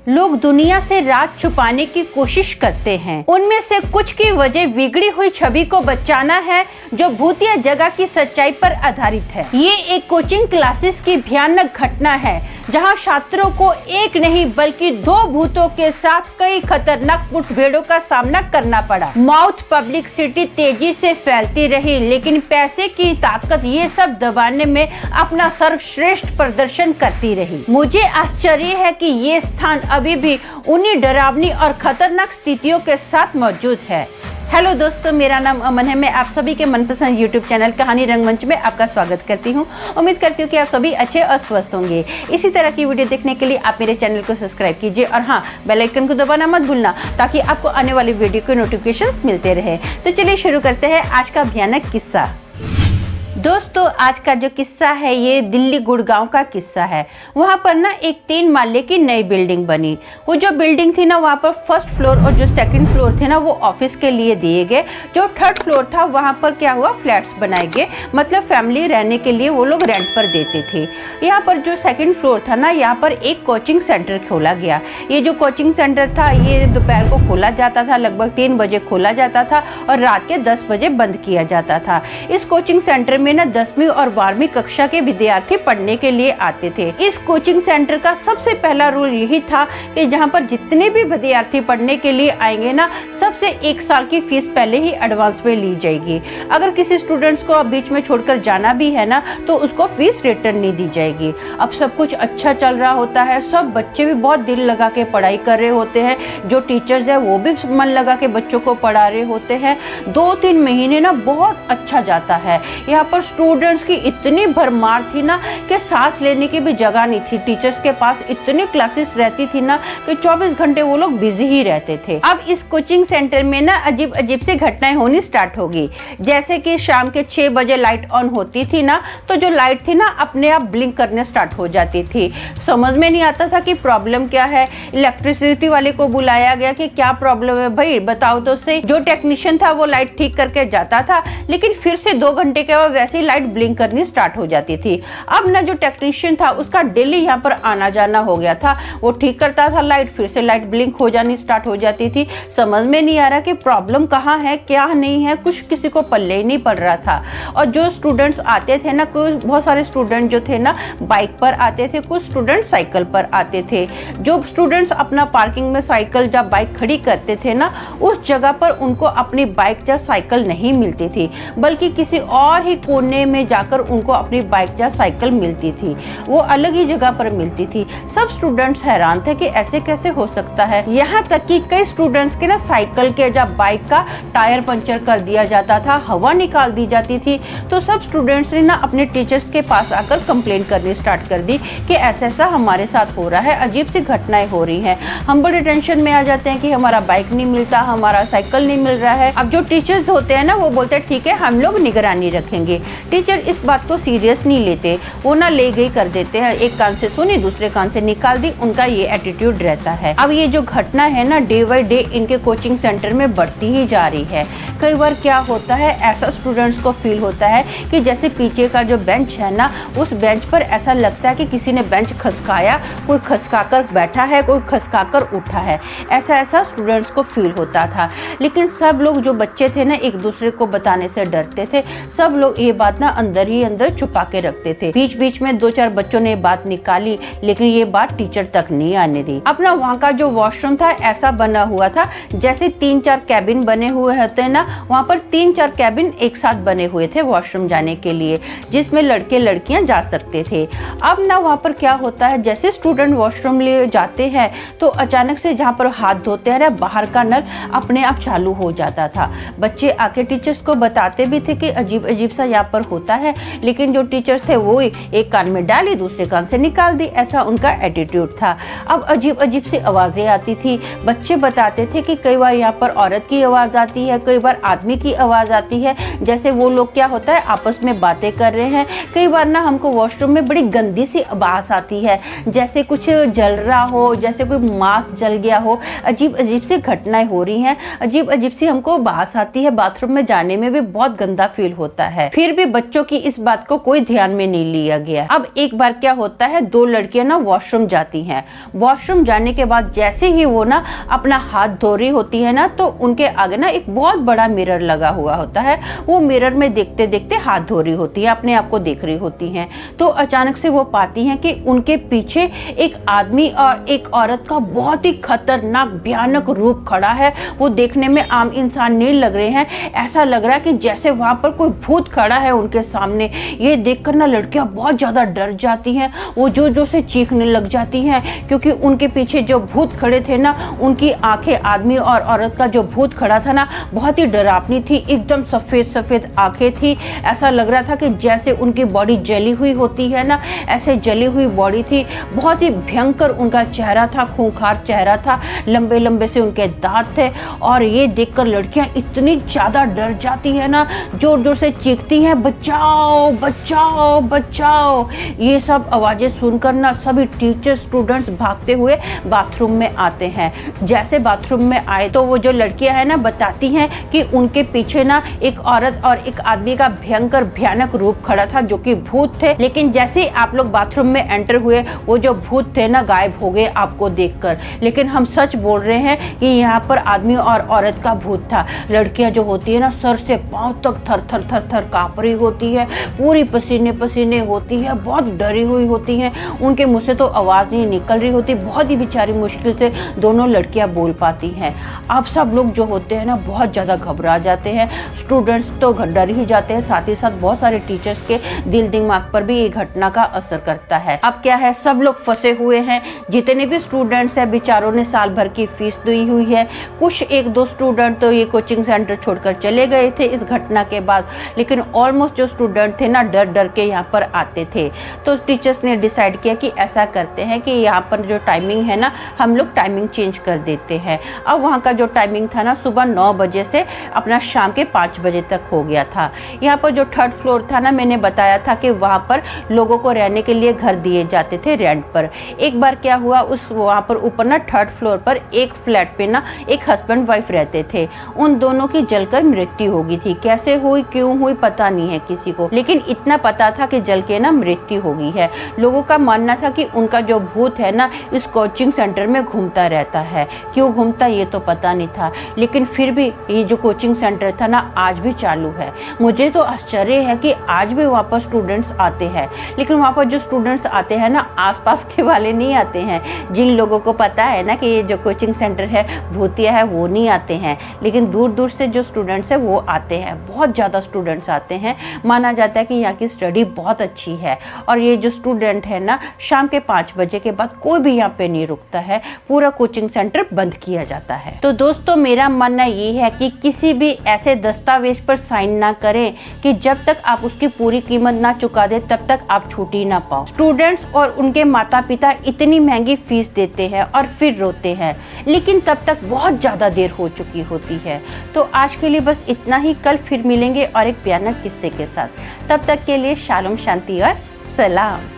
लोग दुनिया से राज छुपाने की कोशिश करते हैं। उनमें से कुछ की वजह बिगड़ी हुई छवि को बचाना है, जो भूतिया जगह की सच्चाई पर आधारित है। ये एक कोचिंग क्लासेस की भयानक घटना है, जहां छात्रों को एक नहीं बल्कि 2 भूतों के साथ कई खतरनाक मुठभेड़ों का सामना करना पड़ा। माउथ पब्लिसिटी तेजी से फैलती रही, लेकिन पैसे की ताकत ये सब दबाने में अपना सर्वश्रेष्ठ प्रदर्शन करती रही। मुझे आश्चर्य है कि ये स्थान अभी भी उन्हीं डरावनी और खतरनाक स्थितियों के साथ मौजूद है। हेलो दोस्तों, मेरा नाम अमन है। मैं आप सभी के मनपसंद यूट्यूब चैनल कहानी रंगमंच में आपका स्वागत करती हूं। उम्मीद करती हूं कि आप सभी अच्छे और स्वस्थ होंगे। इसी तरह की वीडियो देखने के लिए आप मेरे चैनल को सब्सक्राइब कीजिए और हाँ, बेल आइकन को दबाना मत भूलना, ताकि आपको आने वाली वीडियो के नोटिफिकेशंस मिलते रहे। तो चलिए शुरू करते हैं आज का भयानक किस्सा। दोस्तों, आज का जो किस्सा है ये दिल्ली गुड़गांव का किस्सा है। वहाँ पर ना एक 3 माले की नई बिल्डिंग बनी। वो जो बिल्डिंग थी ना, वहाँ पर फर्स्ट फ्लोर और जो सेकंड फ्लोर थे ना, वो ऑफिस के लिए दिए गए। जो थर्ड फ्लोर था वहाँ पर क्या हुआ, फ्लैट्स बनाए गए, मतलब फैमिली रहने के लिए वो लोग रेंट पर देते थे। यहाँ पर जो सेकंड फ्लोर था ना, यहाँ पर एक कोचिंग सेंटर खोला गया। ये जो कोचिंग सेंटर था ये दोपहर को खोला जाता था, लगभग 3 बजे खोला जाता था और रात के 10 बजे बंद किया जाता था। इस कोचिंग सेंटर में ना 10वीं और 12वीं कक्षा के विद्यार्थी पढ़ने के लिए आते थे। इस कोचिंग सेंटर का सबसे पहला रूल यही था कि जहाँ पर जितने भी विद्यार्थी पढ़ने के लिए आएंगे ना, सबसे 1 साल की फीस पहले ही एडवांस में ली जाएगी। अगर किसी स्टूडेंट्स को बीच में छोड़कर जाना भी है ना, तो उसको फीस रिटर्न नहीं दी जाएगी। अब सब कुछ अच्छा चल रहा होता है, सब बच्चे भी बहुत दिल लगा के पढ़ाई कर रहे होते हैं। जो टीचर्स है वो भी मन लगा के बच्चों को पढ़ा रहे होते हैं। 2-3 महीने ना बहुत अच्छा जाता है। यहाँ पर स्टूडेंट्स की इतनी भरमार थी ना कि सांस लेने की भी जगह नहीं थी। टीचर्स के पास इतनी क्लासेस रहती थी ना कि 24 घंटे वो लोग बिजी ही रहते थे। अब इस कोचिंग सेंटर में ना अजीब अजीब सी घटनाएं होनी स्टार्ट होगी। जैसे कि शाम के 6 बजे लाइट ऑन होती थी ना, तो जो लाइट थी ना अपने आप ब्लिंक करने स्टार्ट हो जाती थी। समझ में नहीं आता था कि प्रॉब्लम क्या है। इलेक्ट्रिसिटी वाले को बुलाया गया कि क्या प्रॉब्लम है भाई, बताओ तो सही। जो टेक्नीशियन था वो लाइट ठीक करके जाता था, लेकिन फिर से 2 घंटे के बाद वैसे ही लाइट ब्लिंक करनी स्टार्ट हो जाती थी। अब ना जो टेक्नीशियन था उसका डेली यहाँ पर आना जाना हो गया था। वो ठीक करता था लाइट, फिर से लाइट ब्लिंक हो जानी स्टार्ट हो जाती थी। समझ में नहीं आ रहा कि प्रॉब्लम कहाँ है, क्या नहीं है, कुछ किसी को पल्ले ही नहीं पड़ रहा था। और जो स्टूडेंट्स आते थे ना, बहुत सारे स्टूडेंट जो थे ना बाइक पर आते थे, कुछ स्टूडेंट साइकिल पर आते थे। जो स्टूडेंट्स अपना पार्किंग में साइकिल या बाइक खड़ी करते थे ना, उस जगह पर उनको अपनी बाइक या साइकिल नहीं मिलती थी, बल्कि किसी और ही कोने में जाकर उनको अपनी बाइक या साइकिल मिलती थी। वो अलग ही जगह पर मिलती थी। सब स्टूडेंट्स हैरान थे कि ऐसे कैसे हो सकता है। यहाँ तक कि कई स्टूडेंट्स के ना साइकिल के या बाइक का टायर पंचर कर दिया जाता था, हवा निकाल दी जाती थी। तो सब स्टूडेंट्स ने ना अपने टीचर्स के पास आकर कंप्लेन करनी स्टार्ट कर दी कि ऐसा ऐसा हमारे साथ हो रहा है, अजीब सी घटनाएं हो रही हैं। हम बड़े टेंशन में आ जाते हैं कि हमारा बाइक नहीं मिलता, हमारा साइकिल नहीं मिल रहा है। अब जो टीचर्स होते हैं ना, वो बोलते हैं ठीक है, हम लोग निगरानी रखेंगे। टीचर इस बात को सीरियस नहीं लेते, वो ना ले गई कर देते हैं। एक कान से सुनी, दूसरे कान से निकाल दी, उनका ये एटीट्यूड रहता है। अब ये जो घटना है ना, डे बाय डे इनके कोचिंग सेंटर में बढ़ती ही जा रही है। कई बार क्या होता है, ऐसा स्टूडेंट्स को फील होता है कि जैसे पीछे का जो बेंच है ना, उस बेंच पर ऐसा लगता है कि किसी ने बेंच खसकाया, कोई खसकाकर बैठा है, कोई खसकाकर उठा है। ऐसा स्टूडेंट्स को फील होता था। लेकिन सब लोग जो बच्चे थे ना, एक दूसरे को बताने से डरते थे। सब लोग ये बात ना अंदर ही अंदर छुपा के रखते थे। बीच बीच में 2-4 बच्चों ने बात निकाली, लेकिन ये बात टीचर तक नहीं आने दी। अपना वहाँ का जो वॉशरूम था ऐसा बना हुआ था जैसे 3-4 कैबिन बने हुए होते हैं ना, वहाँ पर 3-4 कैबिन एक साथ बने हुए थे वॉशरूम जाने के लिए, जिसमें लड़के लड़कियां जा सकते थे। अब ना वहाँ पर क्या होता है, जैसे स्टूडेंट वॉशरूम ले जाते हैं तो अचानक से जहाँ पर हाथ धोते हैं, बाहर का नल अपने आप चालू हो जाता था। बच्चे आके टीचर्स को बताते भी थे कि अजीब अजीब सा यहाँ पर होता है, लेकिन जो टीचर्स थे वो एक कान में डाली, दूसरे कान से निकाल दी, ऐसा उनका एटीट्यूड था। अब अजीब अजीब सी आवाजें आती थी। बच्चे बताते थे कि कई बार यहाँ पर औरत की आवाज आती है, कई बार आदमी की आवाज आती है, जैसे वो लोग क्या होता है आपस में बातें कर रहे हैं। कई बार ना हमको वॉशरूम में बड़ी गंदी सी आवाज आती है, जैसे कुछ जल रहा हो, जैसे कोई मांस जल गया हो। अजीब अजीब सी घटनाएं हो रही हैं, अजीब अजीब सी हमको आवाज आती है। बाथरूम में जाने में भी बहुत गंदा फील होता है। फिर भी बच्चों की इस बात को कोई ध्यान में नहीं लिया गया। अब एक बार क्या होता है, दो लड़कियां ना वॉशरूम जाती हैं। वॉशरूम जाने के बाद जैसे ही वो ना अपना हाथ धो रही होती है ना, तो उनके आगे ना एक बहुत बड़ा मिरर लगा हुआ होता है। वो मिरर में देखते देखते हाथ धो रही होती है, अपने आप को देख रही होती हैं। तो अचानक से वो पाती हैं कि उनके पीछे एक आदमी और एक औरत का बहुत ही खतरनाक भयानक रूप खड़ा है। वो देखने में आम इंसान नहीं लग रहे हैं, ऐसा लग रहा है कि जैसे वहां पर कोई भूत खड़ा है उनके सामने। ये देखकर ना लड़कियां बहुत ज्यादा डर जाती हैं, वो जोर जोर से चीखने लग जाती हैं, क्योंकि उनके पीछे जो भूत खड़े थे ना, उनकी आंखें, आदमी और औरत का जो भूत खड़ा था ना, बहुत ही डरावनी थी। एकदम सफेद सफेद आंखें थी, ऐसा लग रहा था कि जैसे उनकी बॉडी जली हुई होती है ना, ऐसे जली हुई बॉडी थी। बहुत ही भयंकर उनका चेहरा था, खूंखार चेहरा था, लंबे लंबे से उनके दांत थे। और ये देखकर लड़कियां इतनी ज्यादा डर जाती है ना, जोर जोर से चीखती हैं, बचाओ बचाओ बचाओ। ये सब आवाजें सुनकर ना सभी टीचर स्टूडेंट्स भागते हुए बाथरूम में आते हैं। जैसे बाथरूम में आए तो वो जो लड़कियां हैं ना बताती हैं कि उनके पीछे ना एक औरत और एक आदमी का भयंकर भयानक रूप खड़ा था, जो कि भूत थे। लेकिन जैसे ही आप लोग बाथरूम में एंटर हुए, वो जो भूत थे ना गायब हो गए आपको देखकर। लेकिन हम सच बोल रहे हैं कि यहाँ पर आदमी और औरत का भूत था। लड़कियां जो होती है ना, सर से पांव तक थर थर थर थर कांप रही होती है, पूरी पसीने पसीने होती है, बहुत डरी हुई होती हैं। उनके मुंह से तो आवाज नहीं निकल रही होती, बहुत ही बेचारी मुश्किल से दोनों लड़कियां बोल पाती हैं। अब सब लोग जो होते हैं ना बहुत ज्यादा घबरा जाते हैं। स्टूडेंट्स तो डर ही जाते हैं, साथ ही साथ बहुत सारे टीचर्स के दिल दिमाग पर भी ये घटना का असर करता है। अब क्या है, सब लोग फंसे हुए हैं। जितने भी स्टूडेंट्स हैं बेचारों ने साल भर की फीस दी हुई है। कुछ एक दो स्टूडेंट तो ये कोचिंग सेंटर छोड़कर चले गए थे इस घटना के बाद, लेकिन ऑलमोस्ट जो स्टूडेंट थे ना डर डर के यहाँ पर आते थे। तो टीचर्स ने डिसाइड किया कि ऐसा करते हैं कि यहाँ पर जो टाइमिंग है ना, हम लोग टाइमिंग चेंज कर देते हैं। अब वहाँ का जो टाइमिंग था ना, सुबह 9 बजे से अपना शाम के 5 बजे तक हो गया था। यहाँ पर जो 3rd फ्लोर था ना, मैंने बताया था कि वहाँ पर लोगों को रहने के लिए घर दिए जाते थे रेंट पर। एक बार क्या हुआ, उस वहाँ पर ऊपर ना 3rd फ्लोर पर एक फ्लैट पे ना एक हस्बैंड वाइफ रहते थे। उन दोनों की जलकर मृत्यु हो गई थी। कैसे हुई, क्यों हुई पता नहीं है किसी को, लेकिन इतना पता था कि जल के ना मृत्यु हो गई है। लोगों का मानना था कि उनका जो भूत है ना इस कोचिंग सेंटर में घूमता रहता है। क्यों घूमता ये तो पता नहीं था, लेकिन फिर भी ये जो कोचिंग सेंटर था ना आज भी चालू है। मुझे तो आश्चर्य है कि आज भी वहाँ पर स्टूडेंट्स आते हैं, लेकिन वहाँ पर जो स्टूडेंट्स आते हैं ना आसपास के वाले नहीं आते हैं। जिन लोगों को पता है ना कि ये जो कोचिंग सेंटर है भूतिया है, वो नहीं आते हैं, लेकिन दूर दूर से जो स्टूडेंट्स है वो आते हैं। बहुत ज़्यादा स्टूडेंट्स आते हैं। माना जाता है कि यहाँ की स्टडी बहुत अच्छी है। और ये जो स्टूडेंट है ना, शाम के 5 बजे के बाद कोई भी यहाँ पे नहीं रुकता है, पूरा कोचिंग सेंटर बंद किया जाता है। तो दोस्तों मेरा मानना ये है कि किसी भी ऐसे दस्तावेज पर साइन ना करें कि जब तक आप उसकी पूरी कीमत ना चुका दे तब तक आप छुट्टी ना पाओ। स्टूडेंट्स और उनके माता पिता इतनी महंगी फीस देते हैं और फिर रोते हैं, लेकिन तब तक बहुत ज़्यादा देर हो चुकी होती है। तो आज के लिए बस इतना ही। कल फिर मिलेंगे और एक भयानक किस्से के साथ। तब तक के लिए शालोम, शांति और सलाम।